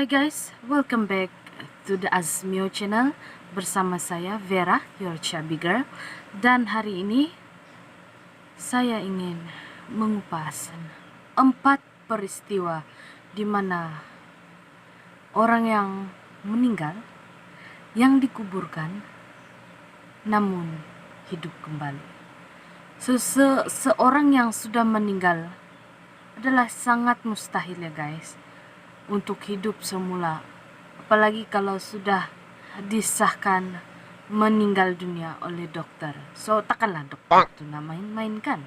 Hi guys, welcome back to the Azmio channel. Bersama saya Vera, your chubby girl. Dan hari ini saya ingin mengupas 4 peristiwa di mana orang yang meninggal, yang dikuburkan, namun hidup kembali. Seorang yang sudah meninggal adalah sangat mustahil ya guys untuk hidup semula, apalagi kalau sudah disahkan meninggal dunia oleh dokter. So takkanlah dokter itu main-main kan.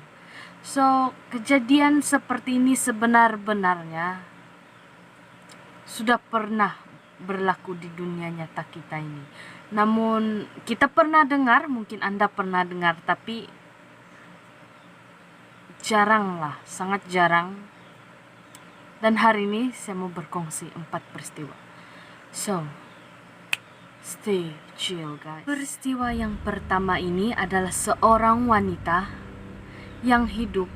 So kejadian seperti ini sebenar-benarnya sudah pernah berlaku di dunia nyata kita ini. Namun kita pernah dengar, mungkin Anda pernah dengar, tapi jarang lah, sangat jarang. Dan hari ini saya mau berkongsi 4 peristiwa. So, stay chill guys. Peristiwa yang pertama ini adalah seorang wanita yang hidup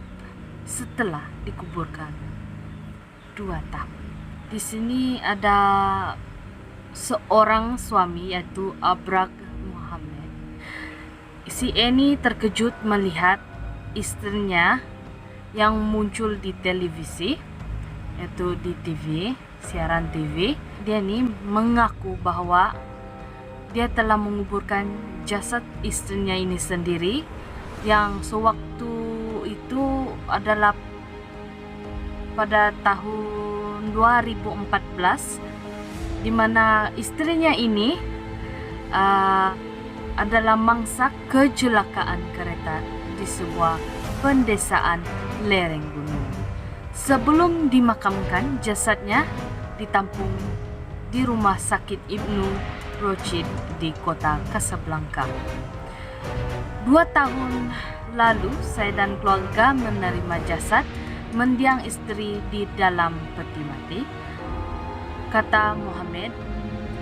setelah dikuburkan 2 tahun. Di sini ada seorang suami yaitu Abrak Muhammad. Si Eni terkejut melihat istrinya yang muncul di televisi, yaitu di TV, siaran TV. Dia ini mengaku bahwa dia telah menguburkan jasad istrinya ini sendiri, yang sewaktu itu adalah pada tahun 2014, di mana istrinya ini adalah mangsa kecelakaan kereta di sebuah pendesaan lereng gunung. Sebelum dimakamkan, jasadnya ditampung di rumah sakit Ibnu Rochid di kota Casablanca. 2 tahun lalu, saya dan keluarga menerima jasad mendiang istri di dalam peti mati, kata Muhammad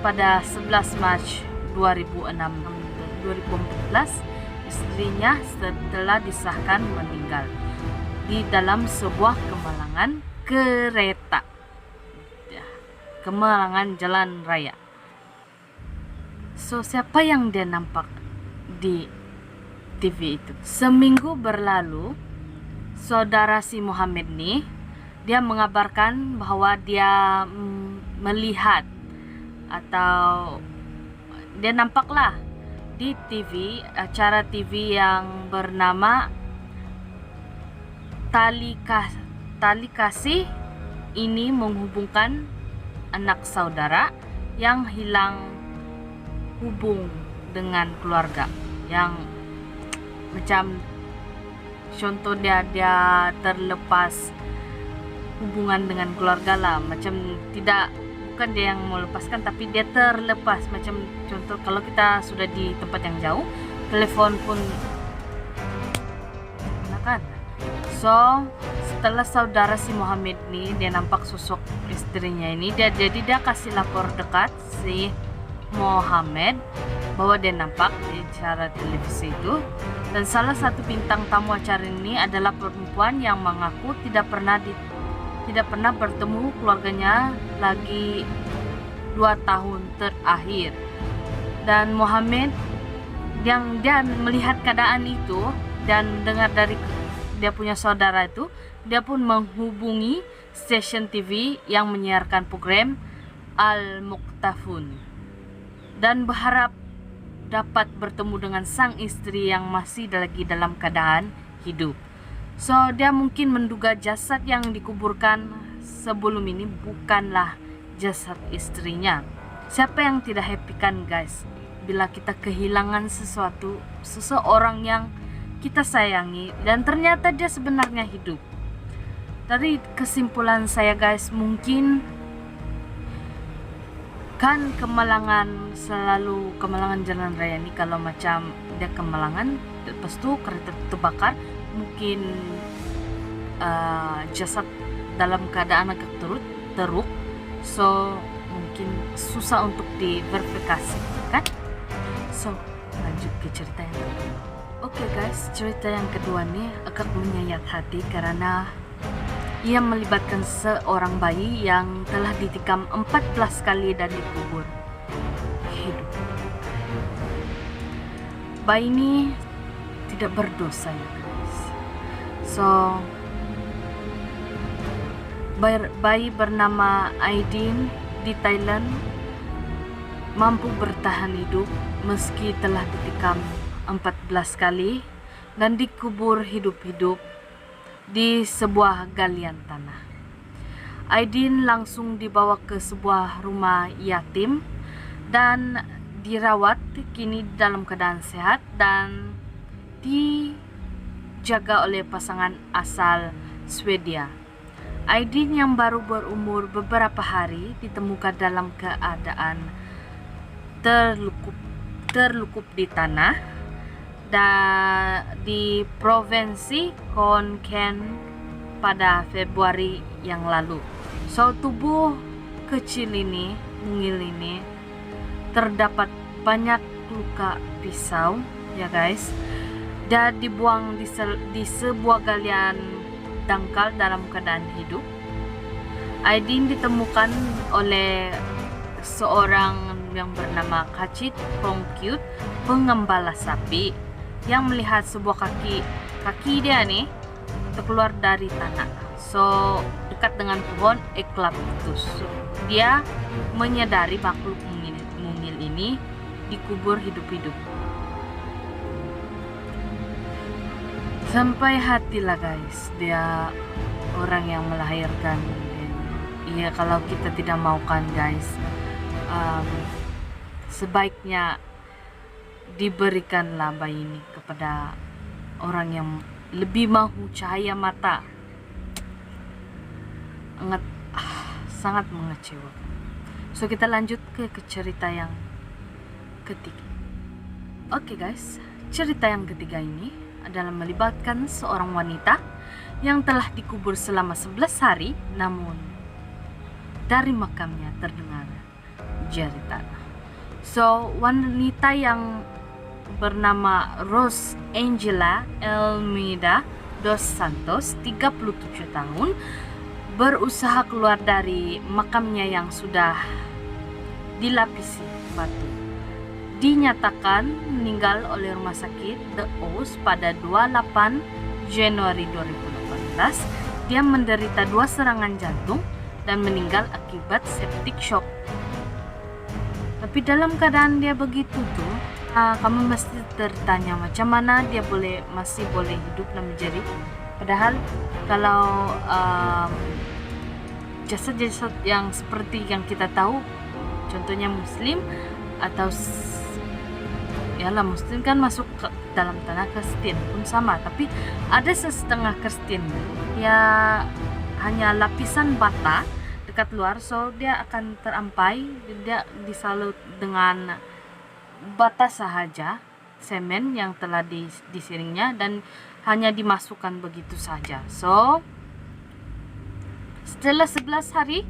pada 11 Mac 2014. Istrinya setelah disahkan meninggal di dalam sebuah kemalangan kereta, kemalangan jalan raya. So siapa yang dia nampak di TV itu? Seminggu berlalu, saudara si Muhammad nih, dia mengabarkan bahwa dia melihat atau dia nampaklah di TV, acara TV yang bernama Tali Kasih. Ini menghubungkan anak saudara yang hilang hubung dengan keluarga, yang macam contoh dia terlepas hubungan dengan keluarga lah, macam tidak, bukan dia yang mau lepaskan, tapi dia terlepas. Macam contoh kalau kita sudah di tempat yang jauh, telepon pun kan. So setelah saudara si Muhammad nih, dia nampak sosok istrinya ini, dia kasih lapor dekat si Muhammad bahwa dia nampak di acara televisi itu. Dan salah satu bintang tamu acara ini adalah perempuan yang mengaku tidak pernah bertemu keluarganya lagi 2 tahun terakhir. Dan Muhammad yang dia melihat keadaan itu dan dengar dari dia punya saudara itu, dia pun menghubungi stasiun TV yang menyiarkan program Al-Muqtafun dan berharap dapat bertemu dengan sang istri yang masih lagi dalam keadaan hidup. So dia mungkin menduga jasad yang dikuburkan sebelum ini bukanlah jasad istrinya. Siapa yang tidak happy kan guys, bila kita kehilangan seseorang yang kita sayangi dan ternyata dia sebenarnya hidup. Dari kesimpulan saya guys, mungkin kan kemalangan jalan raya ini, kalau macam dia kemalangan lepas tu kereta terbakar, mungkin jasad dalam keadaan agak teruk, so mungkin susah untuk diverifikasi kan. So lanjut ke cerita yang kedua. Oke guys, cerita yang kedua nih agak menyayat hati karena Ia melibatkan seorang bayi yang telah ditikam 14 kali dan dikubur hidup. Bayi ini tidak berdosa ya guys. So bayi bernama Aidin di Thailand mampu bertahan hidup meski telah ditikam 14 kali dan dikubur hidup-hidup di sebuah galian tanah. Aidin langsung dibawa ke sebuah rumah yatim dan dirawat, kini dalam keadaan sehat dan dijaga oleh pasangan asal Swedia. Aidin yang baru berumur beberapa hari ditemukan dalam keadaan terlukup di tanah di provinsi Khon Kaen pada Februari yang lalu. So tubuh kecil ini, mungil ini, terdapat banyak luka pisau ya guys, dan dibuang di sebuah galian dangkal dalam keadaan hidup. Aidin ditemukan oleh seorang yang bernama Kachit Pongkyut, pengembala sapi, yang melihat sebuah kaki dia nih terkeluar dari tanah. So dekat dengan pohon eucalyptus. Dia menyadari makhluk mungil ini dikubur hidup-hidup. Sampai hatilah guys, dia orang yang melahirkan. Iya, kalau kita tidak maukan guys, sebaiknya diberikanlah bayi ini kepada orang yang lebih mahu cahaya mata. Sangat mengecewakan. So kita lanjut ke cerita yang ketiga. Oke guys, cerita yang ketiga ini adalah melibatkan seorang wanita yang telah dikubur selama 11 hari, namun dari makamnya terdengar jeritan. So wanita yang bernama Rose Angela Elmida dos Santos, 37 tahun, berusaha keluar dari makamnya yang sudah dilapisi batu. Dinyatakan meninggal oleh rumah sakit The O's pada 28 Januari 2018. Dia menderita 2 serangan jantung dan meninggal akibat septic shock. Tapi dalam keadaan dia begitu tuh, kamu mesti tertanya macam mana dia masih boleh hidup dan menjadi. Padahal kalau jasad-jasad yang seperti yang kita tahu, contohnya Muslim atau Muslim kan masuk ke dalam tanah, Kristen pun sama, tapi ada setengah Kristen ya hanya lapisan bata dekat luar, so dia akan terampai, dia disalut dengan bata sahaja, semen yang telah disiringnya dan hanya dimasukkan begitu saja. So setelah 11 hari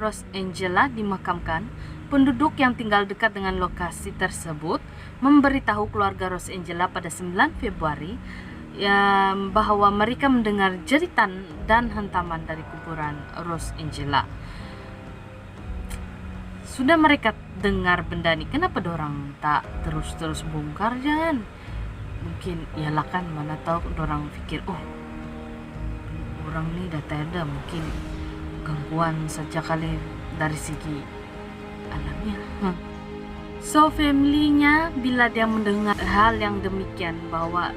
Rose Angela dimakamkan. Penduduk yang tinggal dekat dengan lokasi tersebut memberitahu keluarga Rose Angela pada 9 Februari bahwa mereka mendengar jeritan dan hentaman dari kuburan Rose Angela. Sudah mereka dengar benda ini, kenapa dorang tak terus bongkar jangan? Mungkin iyalah kan, mana tahu dorang pikir orang ini dah ada, mungkin gangguan saja kali dari segi alamnya. So family-nya bila dia mendengar hal yang demikian, bahwa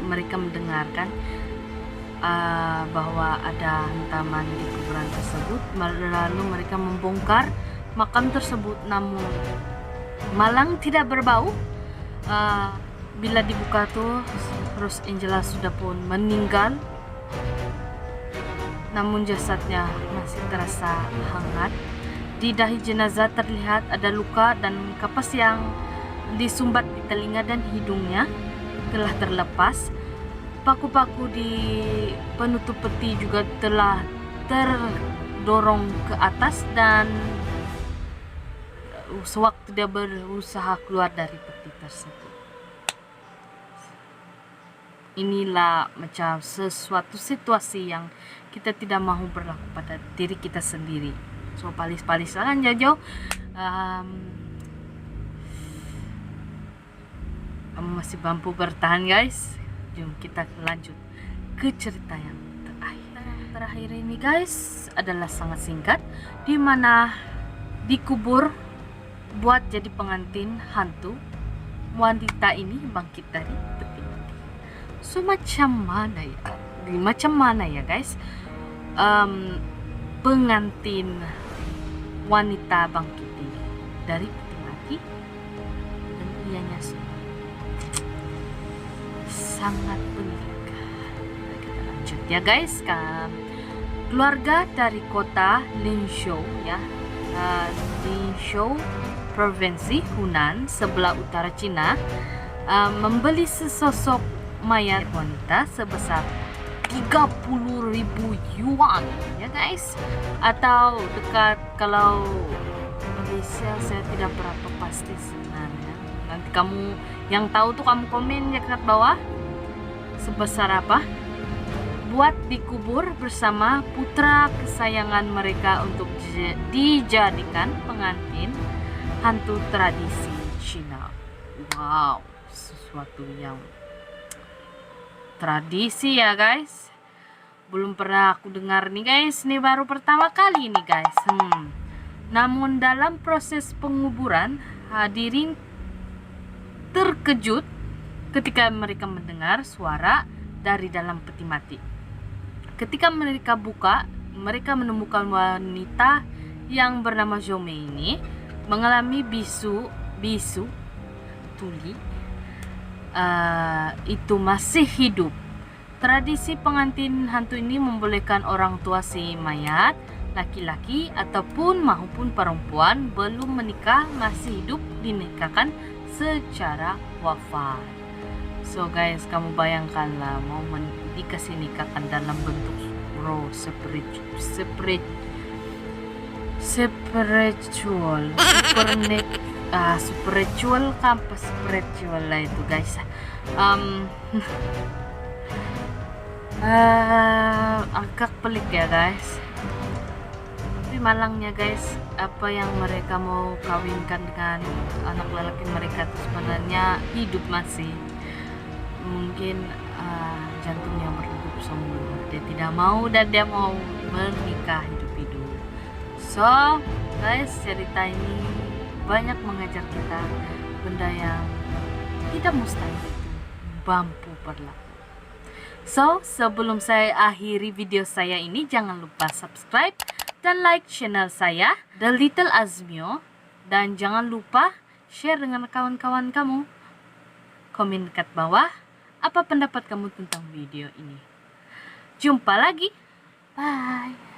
mereka mendengarkan bahwa ada hentaman di kuburan tersebut, lalu mereka membongkar makam tersebut, namun malang tidak berbau. Bila dibuka tuh Rose Angela sudah pun meninggal, namun jasadnya masih terasa hangat. Di dahi jenazah terlihat ada luka dan kapas yang disumbat di telinga dan hidungnya telah terlepas. Paku-paku di penutup peti juga telah terdorong ke atas dan sewaktu dia berusaha keluar dari peti tersebut. inilah macam sesuatu situasi yang kita tidak mau berlaku pada diri kita sendiri. So palis-palis lah jauh-jauh. Kamu masih mampu bertahan guys. Jom kita lanjut ke cerita yang terakhir ini guys, adalah sangat singkat, dimana dikubur buat jadi pengantin hantu. Wanita ini bangkit dari peti mati. So macam mana ya guys, pengantin wanita bangkit ini dari peti mati, dan ianya sangat menyeramkan. Kita lanjut ya guys. Keluarga dari kota Linzhou ya, Linzhou provinsi Hunan sebelah utara Cina, membeli sesosok mayat wanita sebesar 30.000 yuan ya guys, atau dekat, kalau Malaysia saya tidak berapa pasti sebenarnya. Nanti kamu yang tahu tuh kamu komen ya dekat bawah sebesar apa, buat dikubur bersama putra kesayangan mereka untuk dijadikan pengantin hantu tradisi Cina. Wow, sesuatu yang tradisi ya guys, belum pernah aku dengar nih guys, ini baru pertama kali nih guys. Namun dalam proses penguburan, hadirin terkejut ketika mereka mendengar suara dari dalam peti mati. Ketika mereka buka, mereka menemukan wanita yang bernama Zhome ini mengalami bisu tuli, itu masih hidup. Tradisi pengantin hantu ini membolehkan orang tua si mayat, laki-laki ataupun maupun perempuan belum menikah masih hidup dinikahkan secara wafat. So guys, kamu bayangkanlah mau dikasih nikahkan dalam bentuk spiritual, spiritual lah itu guys. Agak pelik ya guys, tapi malangnya guys, apa yang mereka mau kawinkan dengan anak lelaki mereka itu sebenarnya hidup masih. Mungkin jantungnya berdegup semua, dia tidak mau dan dia mau menikah hidup-hidup. So guys, cerita ini banyak mengajar kita benda yang tidak mustahil mampu berlaku. So sebelum saya akhiri video saya ini, jangan lupa subscribe dan like channel saya The Little Azmio, dan jangan lupa share dengan kawan-kawan kamu. Komen dekat bawah apa pendapat kamu tentang video ini. Jumpa lagi. Bye.